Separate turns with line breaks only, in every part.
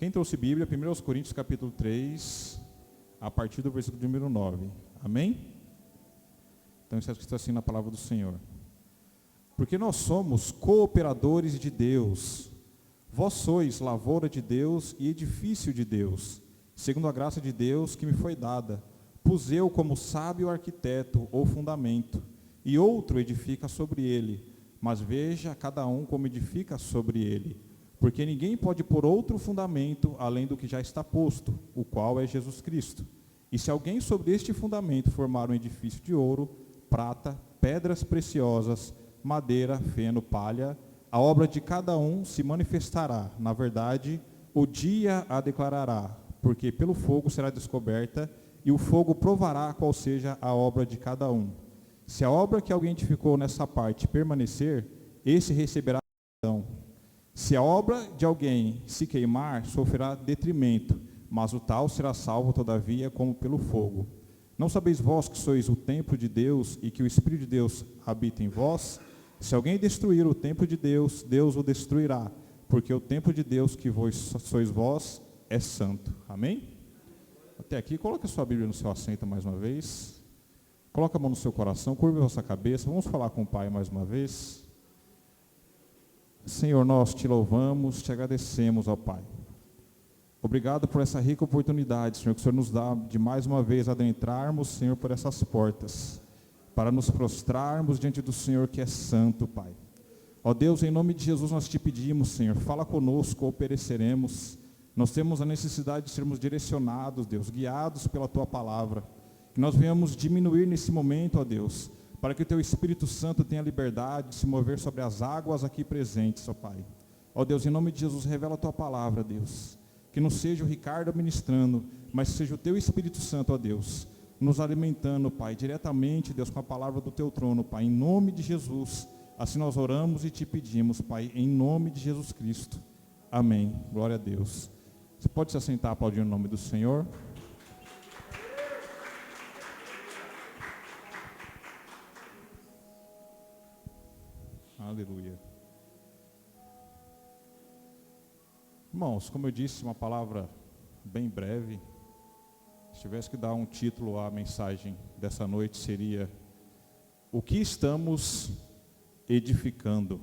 Quem trouxe Bíblia, 1 Coríntios capítulo 3, a partir do versículo de número 9. Amém? Então está escrito assim na palavra do Senhor. Porque nós somos cooperadores de Deus. Vós sois lavoura de Deus e edifício de Deus, segundo a graça de Deus que me foi dada. Pus eu como sábio arquiteto ou fundamento, e outro edifica sobre ele. Mas veja cada um como edifica sobre ele. Porque ninguém pode pôr outro fundamento além do que já está posto, o qual é Jesus Cristo. E se alguém sobre este fundamento formar um edifício de ouro, prata, pedras preciosas, madeira, feno, palha, a obra de cada um se manifestará. Na verdade, o dia a declarará, porque pelo fogo será descoberta, e o fogo provará qual seja a obra de cada um. Se a obra que alguém edificou nessa parte permanecer, esse receberá perdão. Se a obra de alguém se queimar, sofrerá detrimento, mas o tal será salvo todavia como pelo fogo. Não sabeis vós que sois o templo de Deus e que o Espírito de Deus habita em vós? Se alguém destruir o templo de Deus, Deus o destruirá, porque o templo de Deus que sois vós é santo. Amém? Até aqui, coloque a sua Bíblia no seu assento mais uma vez. Coloque a mão no seu coração, curva a vossa cabeça. Vamos falar com o Pai mais uma vez. Senhor, nós te louvamos, te agradecemos, ó Pai. Obrigado por essa rica oportunidade, Senhor, que o Senhor nos dá de mais uma vez adentrarmos, Senhor, por essas portas, para nos prostrarmos diante do Senhor que é santo, Pai. Ó Deus, em nome de Jesus nós te pedimos, Senhor, fala conosco, pereceremos. Nós temos a necessidade de sermos direcionados, Deus, guiados pela Tua palavra. Que nós venhamos diminuir nesse momento, ó Deus, para que o Teu Espírito Santo tenha liberdade de se mover sobre as águas aqui presentes, ó Pai. Ó Deus, em nome de Jesus, revela a Tua palavra, Deus. Que não seja o Ricardo ministrando, mas seja o Teu Espírito Santo, ó Deus, nos alimentando, Pai, diretamente, Deus, com a palavra do Teu trono, Pai, em nome de Jesus. Assim nós oramos e te pedimos, Pai, em nome de Jesus Cristo. Amém. Glória a Deus. Você pode se assentar, aplaudindo o nome do Senhor. Aleluia. Irmãos, como eu disse, uma palavra bem breve. Se tivesse que dar um título à mensagem dessa noite, seria: o que estamos edificando?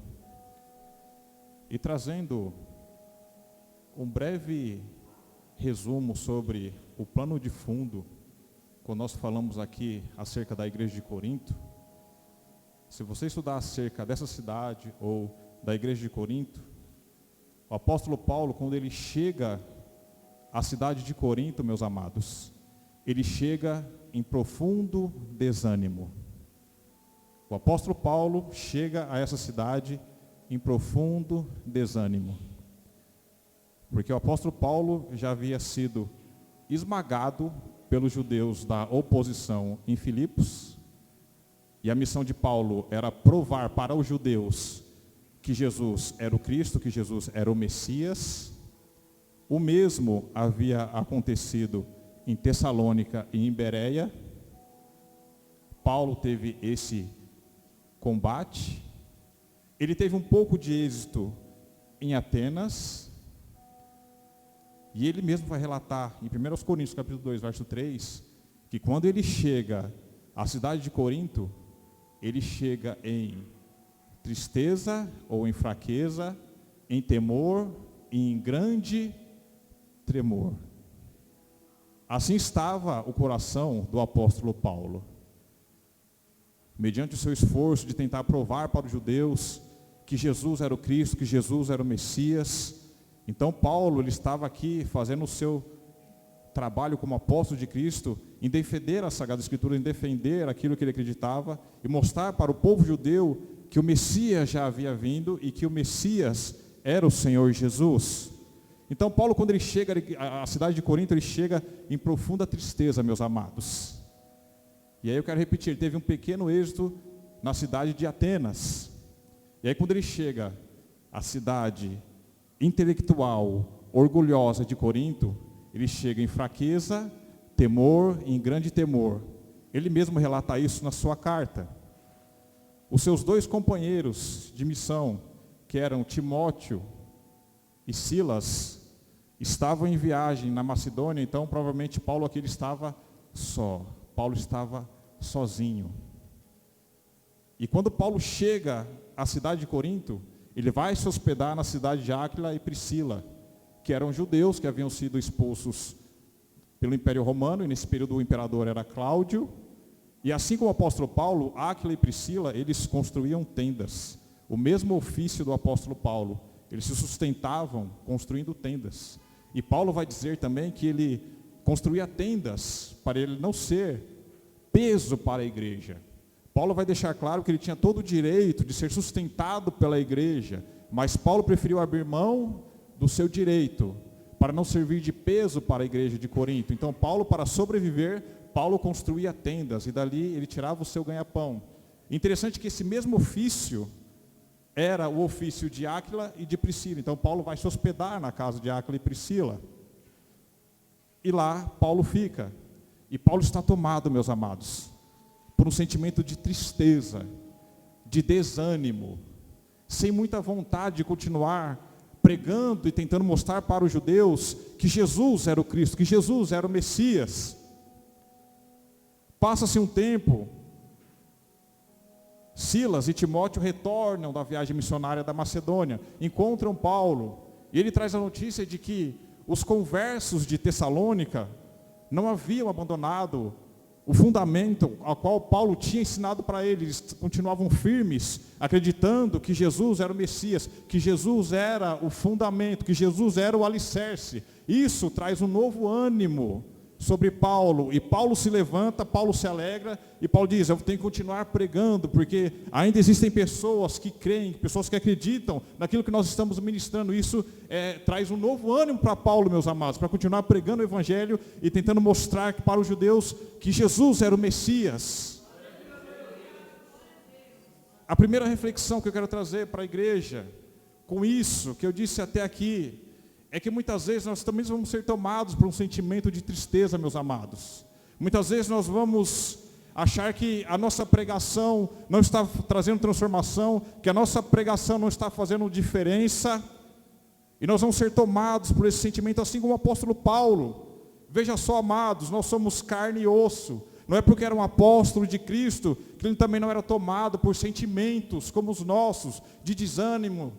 E trazendo um breve resumo sobre o plano de fundo, quando nós falamos aqui acerca da igreja de Corinto. Se você estudar acerca dessa cidade ou da igreja de Corinto, o apóstolo Paulo, quando ele chega à cidade de Corinto, meus amados, ele chega em profundo desânimo. O apóstolo Paulo chega a essa cidade em profundo desânimo. Porque o apóstolo Paulo já havia sido esmagado pelos judeus da oposição em Filipos. E a missão de Paulo era provar para os judeus que Jesus era o Cristo, que Jesus era o Messias. O mesmo havia acontecido em Tessalônica e em Bereia. Paulo teve esse combate. Ele teve um pouco de êxito em Atenas. E ele mesmo vai relatar em 1 Coríntios capítulo 2, verso 3, que quando ele chega à cidade de Corinto, ele chega em tristeza ou em fraqueza, em temor e em grande tremor. Assim estava o coração do apóstolo Paulo. Mediante o seu esforço de tentar provar para os judeus que Jesus era o Cristo, que Jesus era o Messias. Então Paulo, ele estava aqui fazendo o seu trabalho como apóstolo de Cristo, em defender a Sagrada Escritura, em defender aquilo que ele acreditava, e mostrar para o povo judeu que o Messias já havia vindo e que o Messias era o Senhor Jesus. Então Paulo, quando ele chega à cidade de Corinto, ele chega em profunda tristeza, meus amados. E aí eu quero repetir, ele teve um pequeno êxito na cidade de Atenas. E aí quando ele chega à cidade intelectual, orgulhosa de Corinto, ele chega em fraqueza, temor e em grande temor. Ele mesmo relata isso na sua carta. Os seus dois companheiros de missão, que eram Timóteo e Silas, estavam em viagem na Macedônia, então provavelmente Paulo aqui ele estava só. Paulo estava sozinho. E quando Paulo chega à cidade de Corinto, ele vai se hospedar na cidade de Áquila e Priscila, que eram judeus que haviam sido expulsos pelo Império Romano, e nesse período o imperador era Cláudio. E assim como o apóstolo Paulo, Áquila e Priscila, eles construíam tendas. O mesmo ofício do apóstolo Paulo. Eles se sustentavam construindo tendas. E Paulo vai dizer também que ele construía tendas para ele não ser peso para a igreja. Paulo vai deixar claro que ele tinha todo o direito de ser sustentado pela igreja, mas Paulo preferiu abrir mão do seu direito para não servir de peso para a igreja de Corinto. Então Paulo, para sobreviver, Paulo construía tendas e dali ele tirava o seu ganha-pão. Interessante que esse mesmo ofício era o ofício de Áquila e de Priscila. Então Paulo vai se hospedar na casa de Áquila e Priscila. E lá Paulo fica. E Paulo está tomado, meus amados, por um sentimento de tristeza, de desânimo, sem muita vontade de continuar pregando e tentando mostrar para os judeus que Jesus era o Cristo, que Jesus era o Messias. Passa-se um tempo, Silas e Timóteo retornam da viagem missionária da Macedônia, encontram Paulo, e ele traz a notícia de que os conversos de Tessalônica não haviam abandonado o fundamento ao qual Paulo tinha ensinado para eles. Eles continuavam firmes, acreditando que Jesus era o Messias, que Jesus era o fundamento, que Jesus era o alicerce. Isso traz um novo ânimo sobre Paulo, e Paulo se levanta, Paulo se alegra, e Paulo diz: eu tenho que continuar pregando, porque ainda existem pessoas que creem, pessoas que acreditam naquilo que nós estamos ministrando. Isso traz um novo ânimo para Paulo, meus amados, para continuar pregando o Evangelho e tentando mostrar para os judeus que Jesus era o Messias. A primeira reflexão que eu quero trazer para a igreja, com isso que eu disse até aqui, é que muitas vezes nós também vamos ser tomados por um sentimento de tristeza, meus amados. Muitas vezes nós vamos achar que a nossa pregação não está trazendo transformação, que a nossa pregação não está fazendo diferença, e nós vamos ser tomados por esse sentimento, assim como o apóstolo Paulo. Veja só, amados, nós somos carne e osso. Não é porque era um apóstolo de Cristo que ele também não era tomado por sentimentos como os nossos, de desânimo,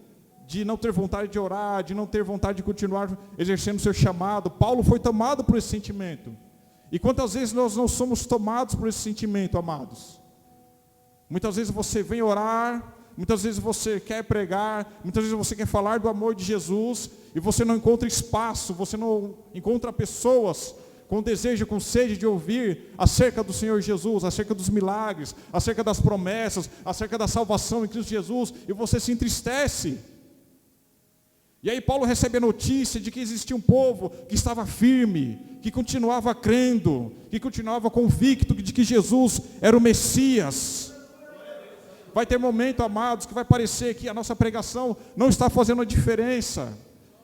de não ter vontade de orar, de não ter vontade de continuar exercendo o seu chamado. Paulo foi tomado por esse sentimento. E quantas vezes nós não somos tomados por esse sentimento, amados? Muitas vezes você vem orar, muitas vezes você quer pregar, muitas vezes você quer falar do amor de Jesus, e você não encontra espaço, você não encontra pessoas com desejo, com sede de ouvir acerca do Senhor Jesus, acerca dos milagres, acerca das promessas, acerca da salvação em Cristo Jesus, e você se entristece. E aí Paulo recebe a notícia de que existia um povo que estava firme, que continuava crendo, que continuava convicto de que Jesus era o Messias. Vai ter momento, amados, que vai parecer que a nossa pregação não está fazendo a diferença,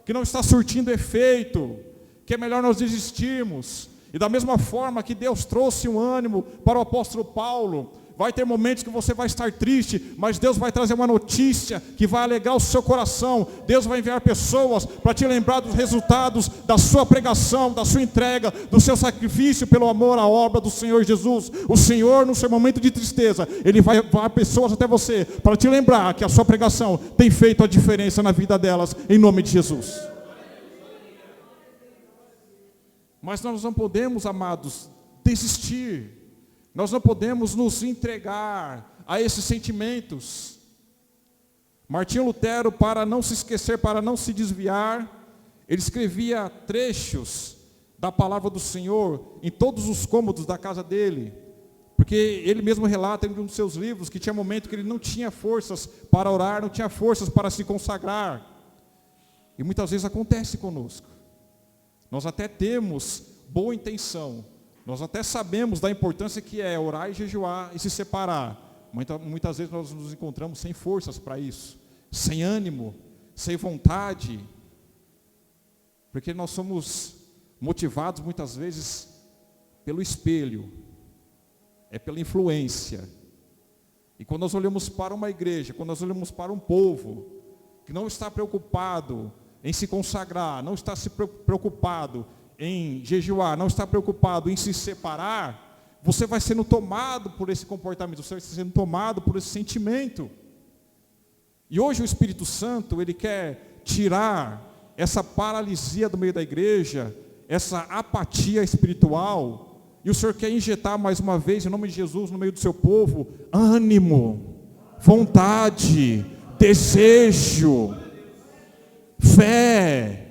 que não está surtindo efeito, que é melhor nós desistirmos. E da mesma forma que Deus trouxe um ânimo para o apóstolo Paulo, vai ter momentos que você vai estar triste, mas Deus vai trazer uma notícia que vai alegrar o seu coração. Deus vai enviar pessoas para te lembrar dos resultados da sua pregação, da sua entrega, do seu sacrifício pelo amor à obra do Senhor Jesus. O Senhor, no seu momento de tristeza, Ele vai levar pessoas até você para te lembrar que a sua pregação tem feito a diferença na vida delas, em nome de Jesus. Mas nós não podemos, amados, desistir. Nós não podemos nos entregar a esses sentimentos. Martinho Lutero, para não se esquecer, para não se desviar, ele escrevia trechos da palavra do Senhor em todos os cômodos da casa dele, porque ele mesmo relata em um dos seus livros que tinha momento que ele não tinha forças para orar, não tinha forças para se consagrar. E muitas vezes acontece conosco. Nós até temos boa intenção, nós até sabemos da importância que é orar e jejuar e se separar. Muitas vezes nós nos encontramos sem forças para isso, sem ânimo, sem vontade, porque nós somos motivados muitas vezes pelo espelho, pela influência. E quando nós olhamos para uma igreja, quando nós olhamos para um povo que não está preocupado em se consagrar, não está se preocupado em jejuar, não está preocupado em se separar, você vai sendo tomado por esse comportamento, você vai sendo tomado por esse sentimento. E hoje o Espírito Santo, ele quer tirar essa paralisia do meio da igreja, essa apatia espiritual, e o Senhor quer injetar mais uma vez, em nome de Jesus, no meio do seu povo, ânimo, vontade, desejo, fé,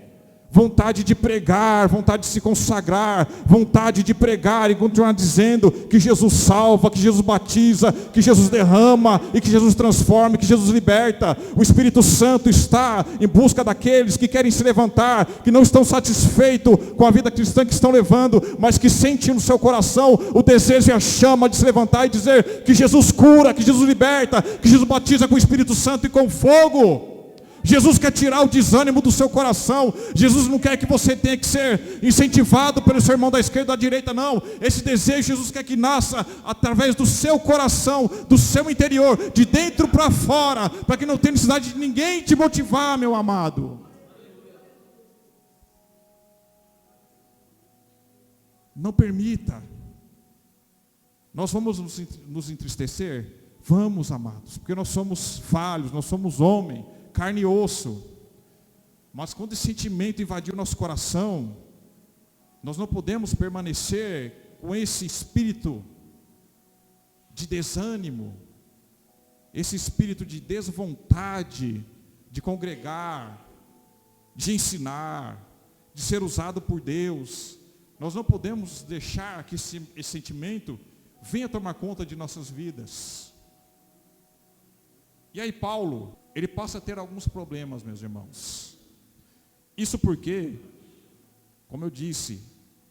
vontade de pregar, vontade de se consagrar, vontade de pregar e continuar dizendo que Jesus salva, que Jesus batiza, que Jesus derrama e que Jesus transforma, que Jesus liberta. O Espírito Santo está em busca daqueles que querem se levantar, que não estão satisfeitos com a vida cristã que estão levando, mas que sentem no seu coração o desejo e a chama de se levantar e dizer que Jesus cura, que Jesus liberta, que Jesus batiza com o Espírito Santo e com fogo. Jesus quer tirar o desânimo do seu coração. Jesus não quer que você tenha que ser incentivado pelo seu irmão da esquerda ou da direita, não. Esse desejo Jesus quer que nasça através do seu coração, do seu interior, de dentro para fora, para que não tenha necessidade de ninguém te motivar, meu amado. Não permita. Nós vamos nos entristecer? Vamos, amados, porque nós somos falhos, nós somos homens, carne e osso. Mas quando esse sentimento invadiu nosso coração, nós não podemos permanecer com esse espírito de desânimo, esse espírito de desvontade de congregar, de ensinar, de ser usado por Deus. Nós não podemos deixar que esse sentimento venha tomar conta de nossas vidas. E aí Paulo, ele passa a ter alguns problemas, meus irmãos. Isso porque, como eu disse,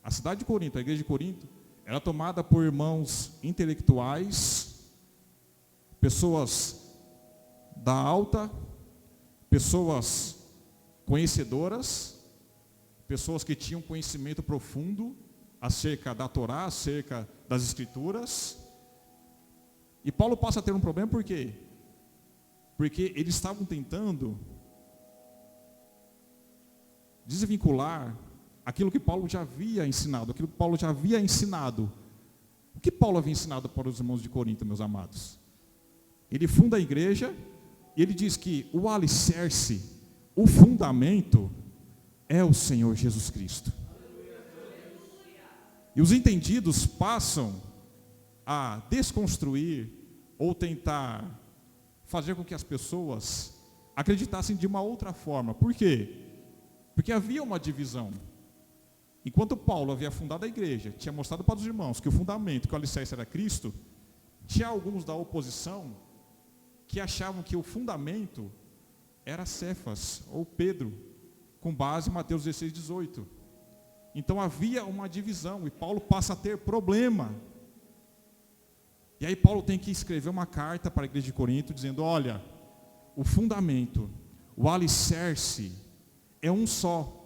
a cidade de Corinto, a igreja de Corinto, era tomada por irmãos intelectuais, pessoas da alta, pessoas conhecedoras, pessoas que tinham conhecimento profundo acerca da Torá, acerca das Escrituras. E Paulo passa a ter um problema por quê? Porque eles estavam tentando desvincular aquilo que Paulo já havia ensinado, aquilo que Paulo já havia ensinado. O que Paulo havia ensinado para os irmãos de Corinto, meus amados? Ele funda a igreja e ele diz que o alicerce, o fundamento é o Senhor Jesus Cristo. E os entendidos passam a desconstruir ou tentar fazer com que as pessoas acreditassem de uma outra forma. Por quê? Porque havia uma divisão. Enquanto Paulo havia fundado a igreja, tinha mostrado para os irmãos que o fundamento, que o alicerce era Cristo, tinha alguns da oposição que achavam que o fundamento era Cefas, ou Pedro, com base em Mateus 16, 18. Então havia uma divisão, e Paulo passa a ter problema. E aí Paulo tem que escrever uma carta para a igreja de Corinto, dizendo, olha, o fundamento, o alicerce, é um só.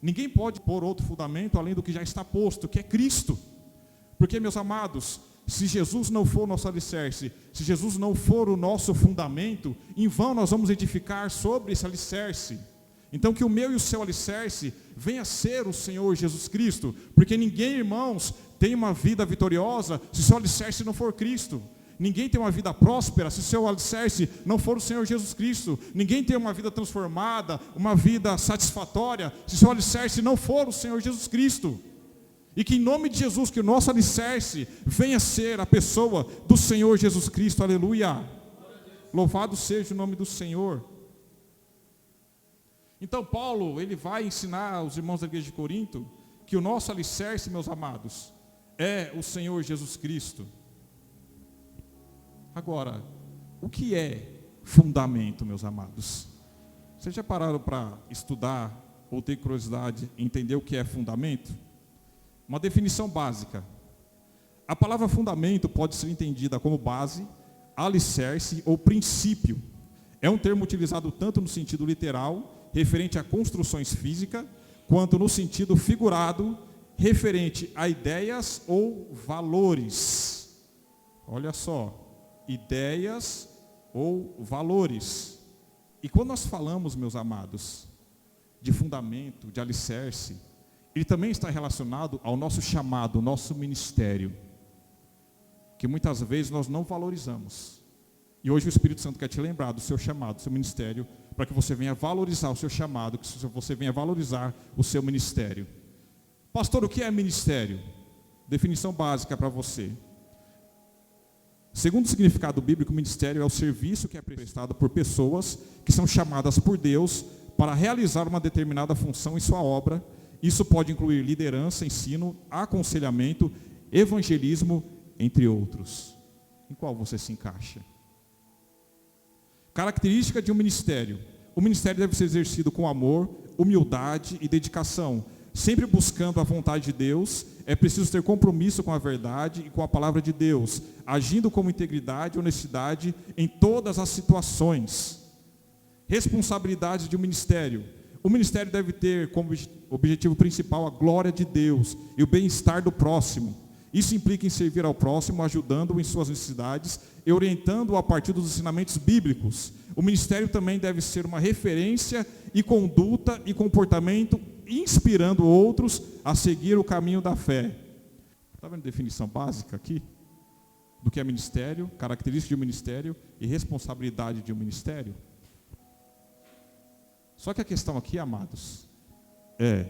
Ninguém pode pôr outro fundamento além do que já está posto, que é Cristo. Porque, meus amados, se Jesus não for o nosso alicerce, se Jesus não for o nosso fundamento, em vão nós vamos edificar sobre esse alicerce. Então que o meu e o seu alicerce venha a ser o Senhor Jesus Cristo, porque ninguém, irmãos, tem uma vida vitoriosa se seu alicerce não for Cristo. Ninguém tem uma vida próspera se seu alicerce não for o Senhor Jesus Cristo. Ninguém tem uma vida transformada, uma vida satisfatória, se seu alicerce não for o Senhor Jesus Cristo. E que em nome de Jesus, que o nosso alicerce venha a ser a pessoa do Senhor Jesus Cristo, aleluia. Louvado seja o nome do Senhor. Então Paulo, ele vai ensinar aos irmãos da igreja de Corinto que o nosso alicerce, meus amados, é o Senhor Jesus Cristo. Agora, o que é fundamento, meus amados? Vocês já pararam para estudar ou ter curiosidade em entender o que é fundamento? Uma definição básica. A palavra fundamento pode ser entendida como base, alicerce ou princípio. É um termo utilizado tanto no sentido literal, referente a construções físicas, quanto no sentido figurado, referente a ideias ou valores. Olha só, ideias ou valores. E quando nós falamos, meus amados, de fundamento, de alicerce, ele também está relacionado ao nosso chamado, ao nosso ministério, que muitas vezes nós não valorizamos. E hoje o Espírito Santo quer te lembrar do seu chamado, do seu ministério, para que você venha valorizar o seu chamado, que você venha valorizar o seu ministério. Pastor, o que é ministério? Definição básica para você. Segundo o significado bíblico, o ministério é o serviço que é prestado por pessoas que são chamadas por Deus para realizar uma determinada função em sua obra. Isso pode incluir liderança, ensino, aconselhamento, evangelismo, entre outros. Em qual você se encaixa? Característica de um ministério. O ministério deve ser exercido com amor, humildade e dedicação, sempre buscando a vontade de Deus. É preciso ter compromisso com a verdade e com a palavra de Deus, agindo com integridade e honestidade em todas as situações. Responsabilidades de um ministério. O ministério deve ter como objetivo principal a glória de Deus e o bem-estar do próximo. Isso implica em servir ao próximo, ajudando-o em suas necessidades e orientando-o a partir dos ensinamentos bíblicos. O ministério também deve ser uma referência e conduta e comportamento, inspirando outros a seguir o caminho da fé. Está vendo a definição básica aqui? Do que é ministério, característica de um ministério e responsabilidade de um ministério? Só que a questão aqui, amados, é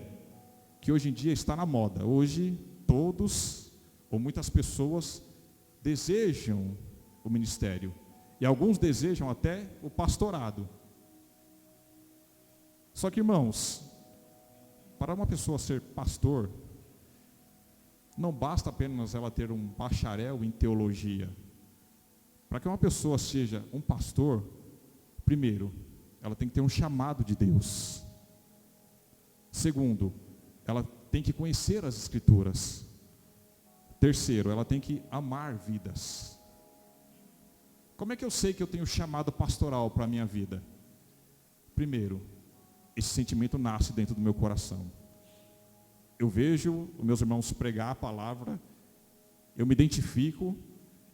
que hoje em dia está na moda. Hoje todos ou muitas pessoas desejam o ministério. E alguns desejam até o pastorado. Só que, irmãos, para uma pessoa ser pastor, não basta apenas ela ter um bacharel em teologia. Para que uma pessoa seja um pastor, primeiro, ela tem que ter um chamado de Deus. Segundo, ela tem que conhecer as Escrituras. Terceiro, ela tem que amar vidas. Como é que eu sei que eu tenho chamado pastoral para a minha vida? Primeiro, esse sentimento nasce dentro do meu coração. Eu vejo os meus irmãos pregar a palavra, eu me identifico,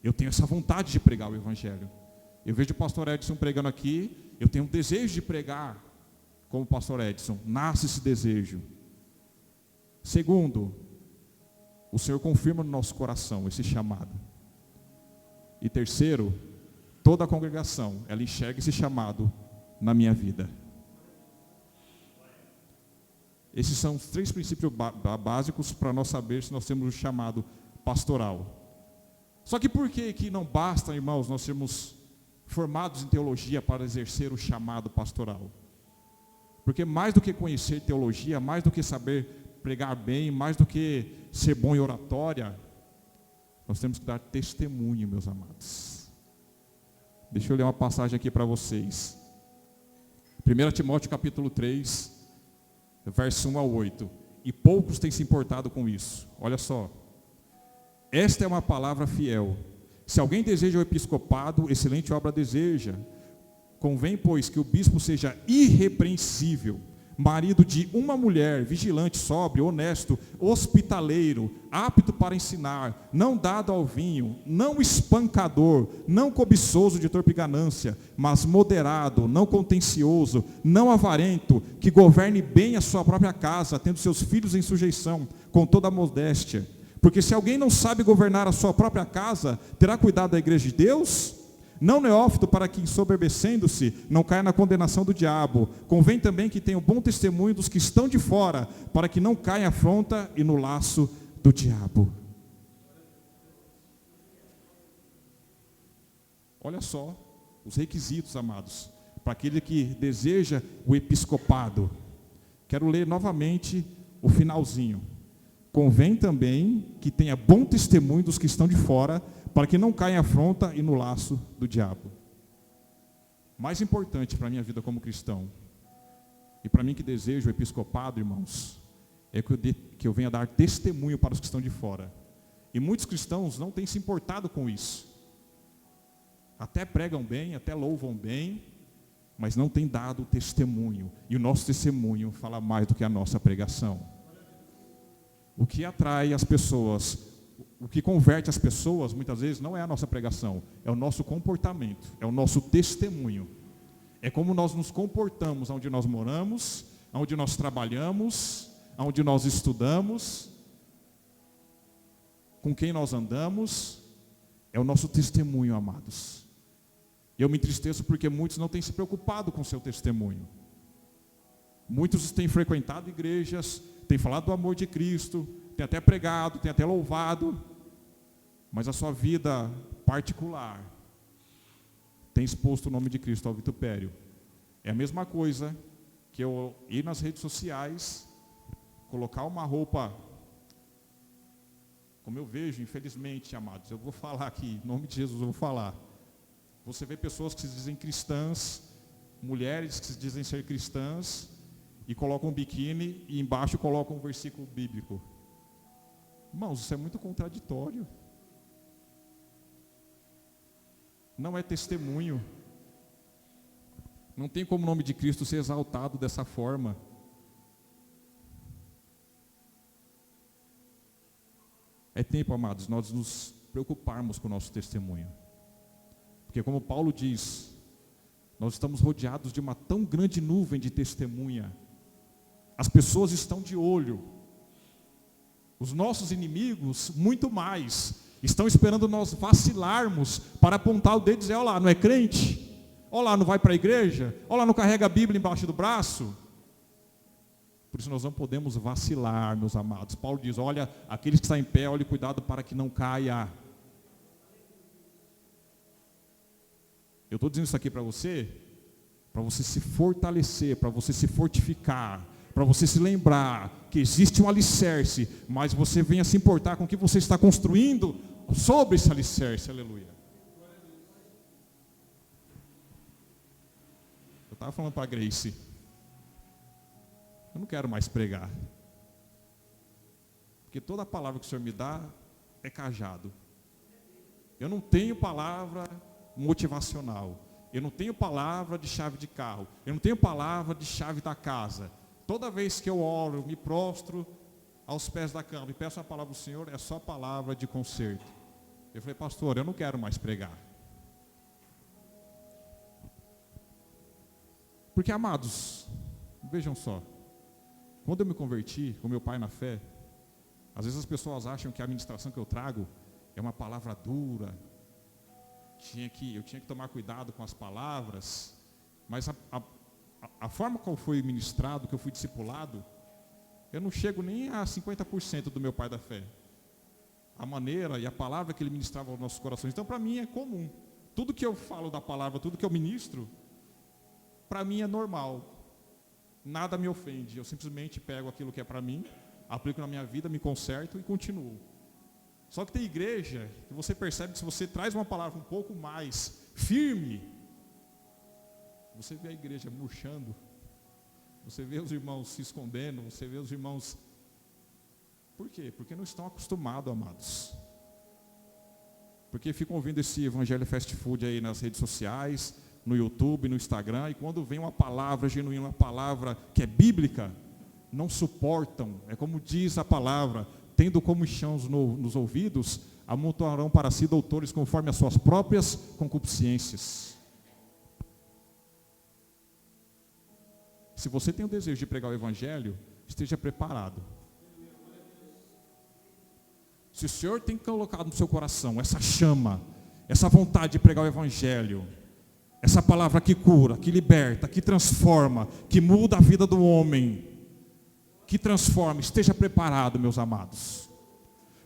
eu tenho essa vontade de pregar o Evangelho. Eu vejo o pastor Edson pregando aqui, eu tenho um desejo de pregar como o pastor Edson, nasce esse desejo. Segundo, o Senhor confirma no nosso coração esse chamado. E terceiro, toda a congregação, ela enxerga esse chamado na minha vida. Esses são os 3 princípios básicos para nós saber se nós temos um chamado pastoral. Só que por que não basta, irmãos, nós sermos formados em teologia para exercer o chamado pastoral? Porque mais do que conhecer teologia, mais do que saber pregar bem, mais do que ser bom em oratória, nós temos que dar testemunho, meus amados. Deixa eu ler uma passagem aqui para vocês. 1 Timóteo capítulo 3, verso 1 ao 8. E poucos têm se importado com isso. Olha só. Esta é uma palavra fiel. Se alguém deseja o episcopado, excelente obra deseja. Convém, pois, que o bispo seja irrepreensível, marido de uma mulher, vigilante, sóbrio, honesto, hospitaleiro, apto para ensinar, não dado ao vinho, não espancador, não cobiçoso de torpe ganância, mas moderado, não contencioso, não avarento, que governe bem a sua própria casa, tendo seus filhos em sujeição, com toda a modéstia. Porque se alguém não sabe governar a sua própria casa, terá cuidado da igreja de Deus? Não neófito, para que, ensoberbecendo-se, não caia na condenação do diabo. Convém também que tenha o bom testemunho dos que estão de fora, para que não caia em afronta e no laço do diabo. Olha só os requisitos, amados, para aquele que deseja o episcopado. Quero ler novamente o finalzinho. Convém também que tenha bom testemunho dos que estão de fora, para que não caia em afronta e no laço do diabo. Mais importante para a minha vida como cristão, e para mim que desejo o episcopado, irmãos, é que eu venha dar testemunho para os que estão de fora. E muitos cristãos não têm se importado com isso. Até pregam bem, até louvam bem, mas não têm dado testemunho. E o nosso testemunho fala mais do que a nossa pregação. O que atrai as pessoas, o que converte as pessoas, muitas vezes, não é a nossa pregação, é o nosso comportamento, é o nosso testemunho. É como nós nos comportamos onde nós moramos, onde nós trabalhamos, onde nós estudamos, com quem nós andamos, é o nosso testemunho, amados. Eu me entristeço porque muitos não têm se preocupado com o seu testemunho. Muitos têm frequentado igrejas, têm falado do amor de Cristo, têm até pregado, têm até louvado, mas a sua vida particular tem exposto o nome de Cristo ao vitupério. É a mesma coisa que eu ir nas redes sociais, colocar uma roupa, como eu vejo, infelizmente, amados, eu vou falar aqui, em nome de Jesus eu vou falar. Você vê pessoas que se dizem cristãs, mulheres que se dizem ser cristãs, e colocam um biquíni e embaixo colocam um versículo bíblico. Irmãos, isso é muito contraditório. Não é testemunho. Não tem como o nome de Cristo ser exaltado dessa forma. É tempo, amados, nós nos preocuparmos com o nosso testemunho. Porque como Paulo diz, nós estamos rodeados de uma tão grande nuvem de testemunha. As pessoas estão de olho. Os nossos inimigos, muito mais, estão esperando nós vacilarmos para apontar o dedo e dizer, olha lá, não é crente? Olha lá, não vai para a igreja? Olha lá, não carrega a Bíblia embaixo do braço? Por isso nós não podemos vacilar, meus amados. Paulo diz, olha, aqueles que estão em pé, olhe cuidado para que não caia. Eu estou dizendo isso aqui para você se fortalecer, para você se fortificar, para você se lembrar que existe um alicerce, mas você venha se importar com o que você está construindo sobre esse alicerce, aleluia. Eu estava falando para a Grace, eu não quero mais pregar, porque toda palavra que o Senhor me dá é cajado. Eu não tenho palavra motivacional, eu não tenho palavra de chave de carro, eu não tenho palavra de chave da casa. Toda vez que eu oro, me prostro aos pés da cama e peço a palavra do Senhor, é só palavra de conserto. Eu falei, pastor, eu não quero mais pregar. Porque, amados, vejam só, quando eu me converti com meu pai na fé, às vezes as pessoas acham que a ministração que eu trago é uma palavra dura, eu tinha que tomar cuidado com as palavras, mas a forma como foi ministrado, que eu fui discipulado, eu não chego nem a 50% do meu pai da fé. A maneira e a palavra que ele ministrava aos nossos corações. Então, para mim é comum. Tudo que eu falo da palavra, tudo que eu ministro, para mim é normal. Nada me ofende. Eu simplesmente pego aquilo que é para mim, aplico na minha vida, me conserto e continuo. Só que tem igreja que você percebe que se você traz uma palavra um pouco mais firme, você vê a igreja murchando, você vê os irmãos se escondendo, você vê os irmãos... Por quê? Porque não estão acostumados, amados. Porque ficam ouvindo esse evangelho fast food aí nas redes sociais, no YouTube, no Instagram, e quando vem uma palavra genuína, uma palavra que é bíblica, não suportam. É como diz a palavra, tendo comichões nos ouvidos, amontoarão para si doutores conforme as suas próprias concupiscências. Se você tem o desejo de pregar o evangelho, esteja preparado. Se o Senhor tem colocado no seu coração essa chama, essa vontade de pregar o evangelho, essa palavra que cura, que liberta, que transforma, que muda a vida do homem, que transforma, esteja preparado, meus amados.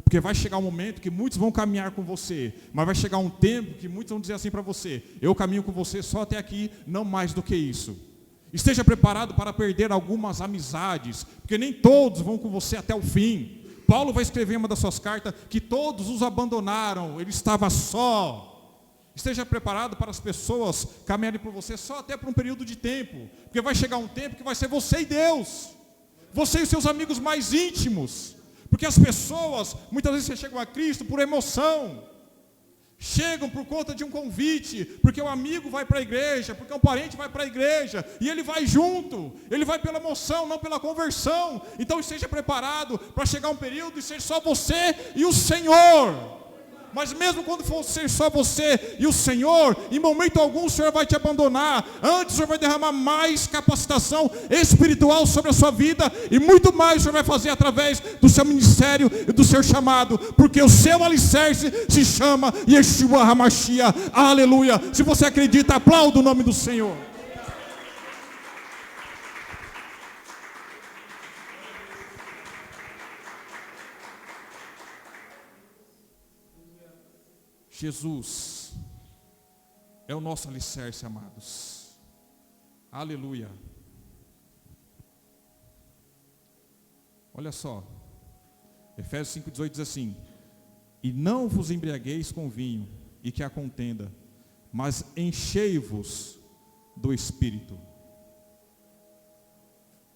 Porque vai chegar um momento que muitos vão caminhar com você, mas vai chegar um tempo que muitos vão dizer assim para você, eu caminho com você só até aqui, não mais do que isso. Esteja preparado para perder algumas amizades, porque nem todos vão com você até o fim. Paulo vai escrever em uma das suas cartas que todos os abandonaram, ele estava só. Esteja preparado para as pessoas caminharem por você só até por um período de tempo, porque vai chegar um tempo que vai ser você e Deus, você e os seus amigos mais íntimos, porque as pessoas, muitas vezes chegam a Cristo por emoção, chegam por conta de um convite, porque o amigo vai para a igreja, porque um parente vai para a igreja, e ele vai junto, ele vai pela emoção, não pela conversão. Então esteja preparado para chegar um período e ser só você e o Senhor. Mas mesmo quando for ser só você e o Senhor, em momento algum o Senhor vai te abandonar. Antes o Senhor vai derramar mais capacitação espiritual sobre a sua vida, e muito mais o Senhor vai fazer através do seu ministério e do seu chamado, porque o seu alicerce se chama Yeshua HaMashiach. Aleluia. Se você acredita, aplauda o nome do Senhor. Jesus é o nosso alicerce, amados. Aleluia. Olha só, Efésios 5,18 diz assim: e não vos embriagueis com vinho, e que há contenda, mas enchei-vos do Espírito.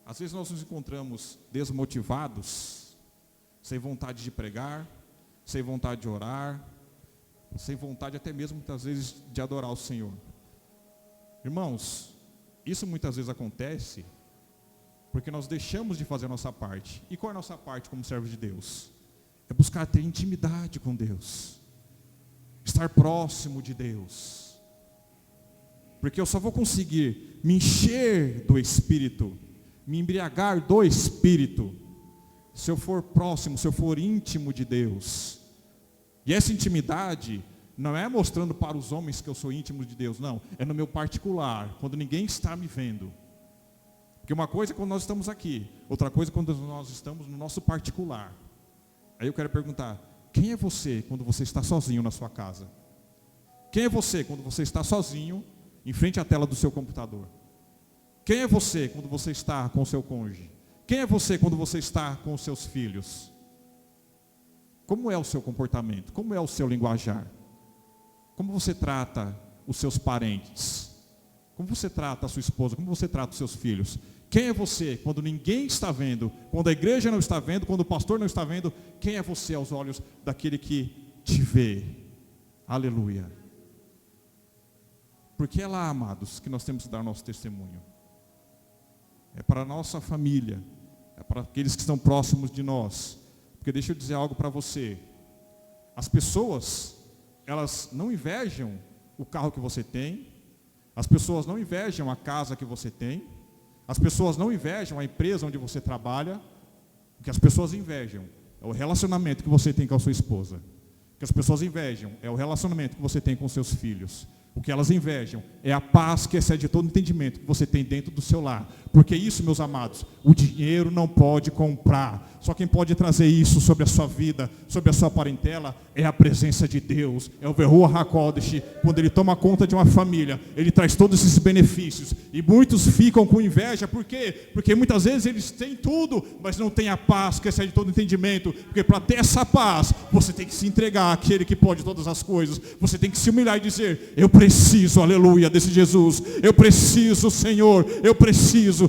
Às vezes nós nos encontramos desmotivados, sem vontade de pregar, sem vontade de orar, sem vontade até mesmo muitas vezes de adorar o Senhor. Irmãos, isso muitas vezes acontece porque nós deixamos de fazer a nossa parte. E qual é a nossa parte como servos de Deus? É buscar ter intimidade com Deus, estar próximo de Deus. Porque eu só vou conseguir me encher do Espírito, me embriagar do Espírito, se eu for próximo, se eu for íntimo de Deus. E essa intimidade não é mostrando para os homens que eu sou íntimo de Deus, não. É no meu particular, quando ninguém está me vendo. Porque uma coisa é quando nós estamos aqui, outra coisa é quando nós estamos no nosso particular. Aí eu quero perguntar, quem é você quando você está sozinho na sua casa? Quem é você quando você está sozinho em frente à tela do seu computador? Quem é você quando você está com o seu cônjuge? Quem é você quando você está com os seus filhos? Como é o seu comportamento? Como é o seu linguajar? Como você trata os seus parentes? Como você trata a sua esposa? Como você trata os seus filhos? Quem é você quando ninguém está vendo? Quando a igreja não está vendo? Quando o pastor não está vendo? Quem é você aos olhos daquele que te vê? Aleluia. Porque é lá, amados, que nós temos que dar nosso testemunho. É para a nossa família. É para aqueles que estão próximos de nós. Porque deixa eu dizer algo para você. As pessoas, elas não invejam o carro que você tem. As pessoas não invejam a casa que você tem. As pessoas não invejam a empresa onde você trabalha. O que as pessoas invejam é o relacionamento que você tem com a sua esposa. O que as pessoas invejam é o relacionamento que você tem com seus filhos. O que elas invejam é a paz que excede todo entendimento que você tem dentro do seu lar. Porque isso, meus amados, o dinheiro não pode comprar. Só quem pode trazer isso sobre a sua vida, sobre a sua parentela, é a presença de Deus. É o Veruah HaKodesh. Quando Ele toma conta de uma família, Ele traz todos esses benefícios. E muitos ficam com inveja. Por quê? Porque muitas vezes eles têm tudo, mas não têm a paz que excede todo entendimento. Porque para ter essa paz, você tem que se entregar àquele que pode todas as coisas. Você tem que se humilhar e dizer, eu preciso, aleluia, desse Jesus. Eu preciso, Senhor, eu preciso,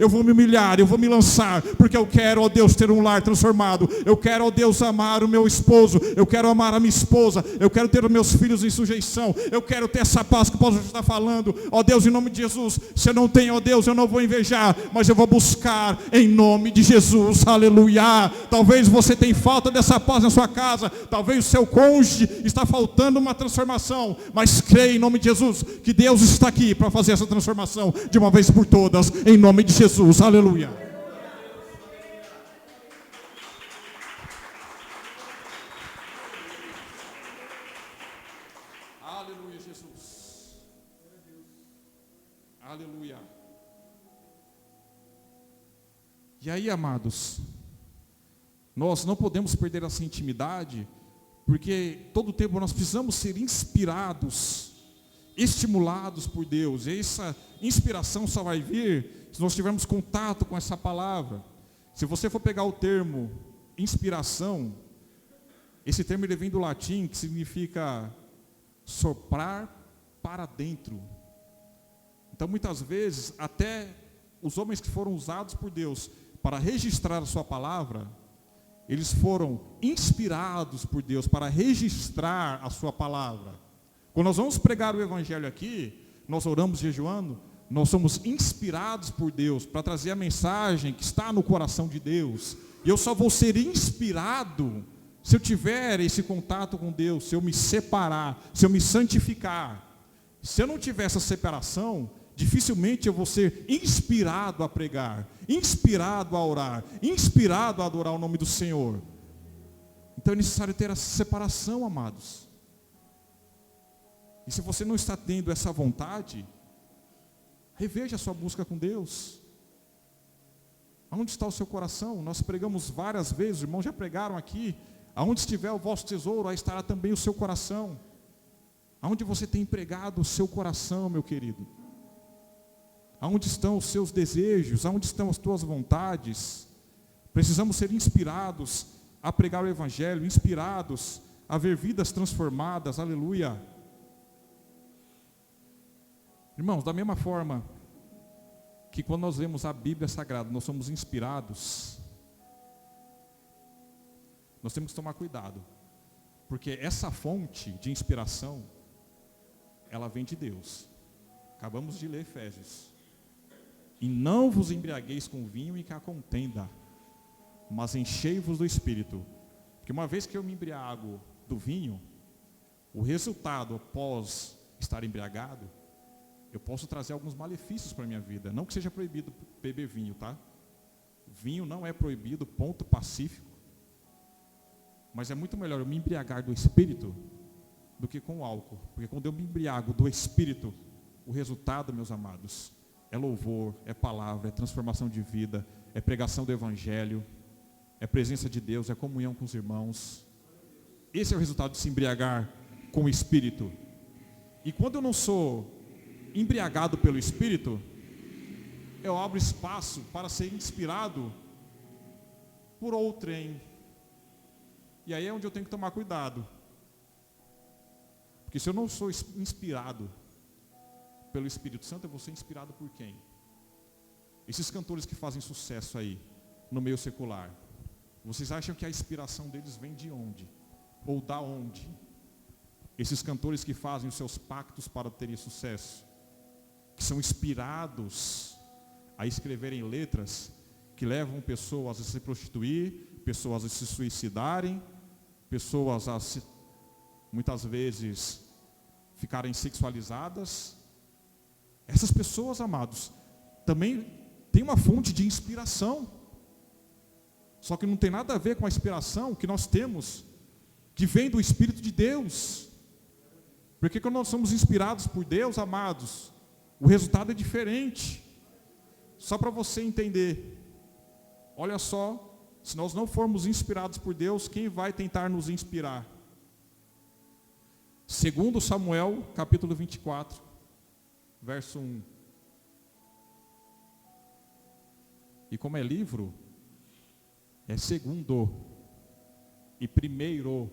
eu vou me humilhar, eu vou me lançar, porque eu quero, ó Deus, ter um lar transformado. Eu quero, ó Deus, amar o meu esposo, eu quero amar a minha esposa, eu quero ter os meus filhos em sujeição, eu quero ter essa paz que o pastor está falando. Ó Deus, em nome de Jesus, se eu não tenho, ó Deus, eu não vou invejar, mas eu vou buscar em nome de Jesus, aleluia. Talvez você tenha falta dessa paz na sua casa, talvez o seu cônjuge está faltando uma transformação, mas creia em nome de Jesus, que Deus está aqui para fazer essa transformação de uma vez por todas, em nome de Jesus, aleluia. Aleluia, Jesus. Aleluia. E aí, amados, nós não podemos perder essa intimidade, porque todo tempo nós precisamos ser inspirados, estimulados por Deus. E essa inspiração só vai vir se nós tivermos contato com essa palavra. Se você for pegar o termo inspiração, esse termo ele vem do latim, que significa soprar para dentro. Então muitas vezes, até os homens que foram usados por Deus para registrar a sua palavra, eles foram inspirados por Deus para registrar a sua palavra. Quando nós vamos pregar o evangelho aqui, nós oramos jejuando, nós somos inspirados por Deus para trazer a mensagem que está no coração de Deus. E eu só vou ser inspirado se eu tiver esse contato com Deus, se eu me separar, se eu me santificar, se eu não tiver essa separação, dificilmente eu vou ser inspirado a pregar, inspirado a orar, inspirado a adorar o nome do Senhor. Então é necessário ter essa separação, amados. E se você não está tendo essa vontade, reveja a sua busca com Deus. Aonde está o seu coração? Nós pregamos várias vezes, os irmãos já pregaram aqui. Aonde estiver o vosso tesouro, aí estará também o seu coração. Aonde você tem empregado o seu coração, meu querido? Aonde estão os seus desejos? Aonde estão as tuas vontades? Precisamos ser inspirados a pregar o Evangelho, inspirados a ver vidas transformadas, aleluia. Irmãos, da mesma forma que quando nós lemos a Bíblia Sagrada, nós somos inspirados, nós temos que tomar cuidado, porque essa fonte de inspiração, ela vem de Deus. Acabamos de ler Efésios. E não vos embriagueis com vinho e com a contenda, mas enchei-vos do Espírito. Porque uma vez que eu me embriago do vinho, o resultado após estar embriagado, eu posso trazer alguns malefícios para a minha vida. Não que seja proibido beber vinho, tá? Vinho não é proibido, ponto pacífico. Mas é muito melhor eu me embriagar do Espírito do que com o álcool. Porque quando eu me embriago do Espírito, o resultado, meus amados, é louvor, é palavra, é transformação de vida, é pregação do Evangelho, é presença de Deus, é comunhão com os irmãos. Esse é o resultado de se embriagar com o Espírito. E quando eu não sou embriagado pelo Espírito, eu abro espaço para ser inspirado por outrem. E aí é onde eu tenho que tomar cuidado. Porque se eu não sou inspirado pelo Espírito Santo, eu vou ser inspirado por quem? Esses cantores que fazem sucesso aí, no meio secular, vocês acham que a inspiração deles vem de onde? Ou da onde? Esses cantores que fazem os seus pactos para terem sucesso, que são inspirados a escreverem letras que levam pessoas a se prostituir, pessoas a se suicidarem, pessoas a muitas vezes ficarem sexualizadas. Essas pessoas, amados, também têm uma fonte de inspiração. Só que não tem nada a ver com a inspiração que nós temos, que vem do Espírito de Deus. Porque quando nós somos inspirados por Deus, amados, o resultado é diferente. Só para você entender. Olha só, se nós não formos inspirados por Deus, quem vai tentar nos inspirar? Segundo Samuel, capítulo 24, verso 1. E como é livro, é segundo e primeiro.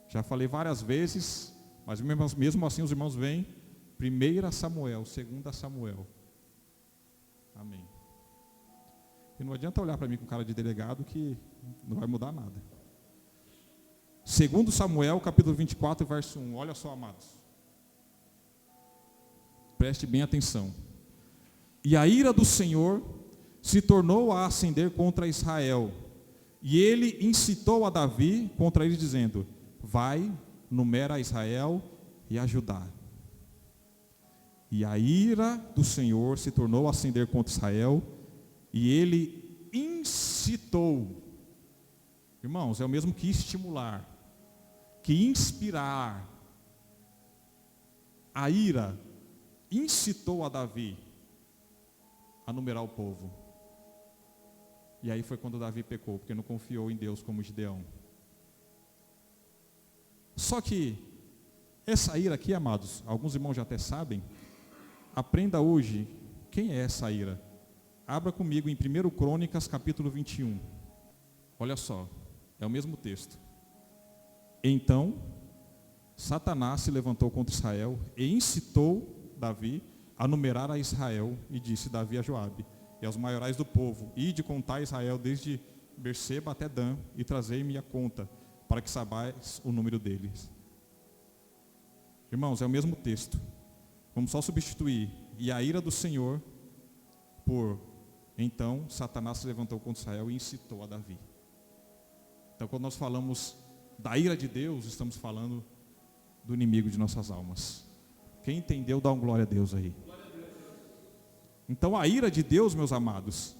Já falei várias vezes, mas mesmo assim os irmãos veem. 1 Samuel, 2 Samuel. Amém. E não adianta olhar para mim com cara de delegado que não vai mudar nada. 2 Samuel, capítulo 24, verso 1. Olha só, amados. Preste bem atenção. E a ira do Senhor se tornou a acender contra Israel. E ele incitou a Davi contra ele, dizendo: vai, numera Israel e a Judá. E a ira do Senhor se tornou a acender contra Israel, e ele incitou. Irmãos, é o mesmo que estimular, que inspirar. A ira incitou a Davi a numerar o povo. E aí foi quando Davi pecou, porque não confiou em Deus como Gideão. Só que essa ira aqui, amados, alguns irmãos já até sabem. Aprenda hoje quem é essa ira. Abra comigo em 1 Crônicas, capítulo 21. Olha só, é o mesmo texto. Então, Satanás se levantou contra Israel e incitou Davi a numerar a Israel, e disse Davi a Joabe e aos maiorais do povo: ide contar Israel desde Berseba até Dan, e trazei-me a conta, para que saibais o número deles. Irmãos, é o mesmo texto. Vamos só substituir e a ira do Senhor por então Satanás se levantou contra Israel e incitou a Davi. Então, quando nós falamos da ira de Deus, estamos falando do inimigo de nossas almas. Quem entendeu, dá um glória a Deus aí. Então, a ira de Deus, meus amados,